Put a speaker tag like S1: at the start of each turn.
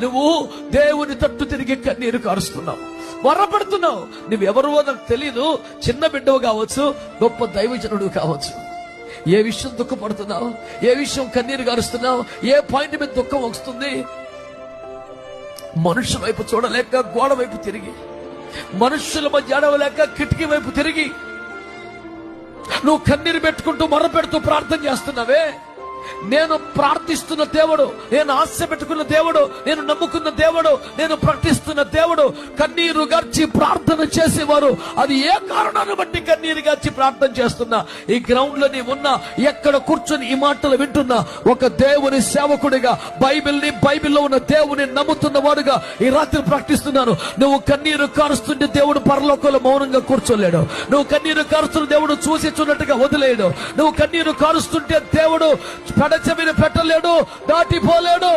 S1: నువ్వు దేవుని తట్టు తిరిగి కన్నీరు కారుస్తున్నావు, వరపడుతున్నావు. నువ్వెవరో నాకు తెలియదు. చిన్న బిడ్డవు కావచ్చు, గొప్ప దైవజనుడు కావచ్చు. ఏ విషయం దుఃఖపడుతున్నావు, ఏ విషయం కన్నీరు గారుస్తున్నావు, ఏ పాయింట్ మీద దుఃఖం వస్తుంది? మనుషుల వైపు చూడలేక గోడ వైపు తిరిగి, మనుషుల మధ్య అడవలేక కిటికీ వైపు తిరిగి నువ్వు కన్నీరు పెట్టుకుంటూ మొర పెడుతూ ప్రార్థన చేస్తున్నావే. నేను ప్రార్థిస్తున్న దేవుడు, నేను ఆశ పెట్టుకున్న దేవుడు, నేను నమ్ముకున్న దేవుడు, నేను ప్రకటిస్తున్న దేవుడు కన్నీరు గార్చి ప్రార్థన చేసేవారు. అది ఏ కారణాన్ని బట్టి కన్నీరు గార్చి ప్రార్థన చేస్తున్నా, ఈ గ్రౌండ్ లో నీవున్నా, ఎక్కడ కూర్చొని ఈ మాటలు వింటున్నా, ఒక దేవుని సేవకుడిగా బైబిల్లో ఉన్న దేవుని నమ్ముతున్న వాడుగా ఈ రాత్రి ప్రకటిస్తున్నాను. నువ్వు కన్నీరు కారుస్తుంటే దేవుడు పరలోకంలో మౌనంగా కూర్చోలేడు. నువ్వు కన్నీరు కారుస్తున్న దేవుడు చూసి చూడట్టుగా వదిలేయడు. నువ్వు కన్నీరు కారుస్తుంటే దేవుడు పెడచెవిని పెట్టలేడు, దాటిపోలేడు.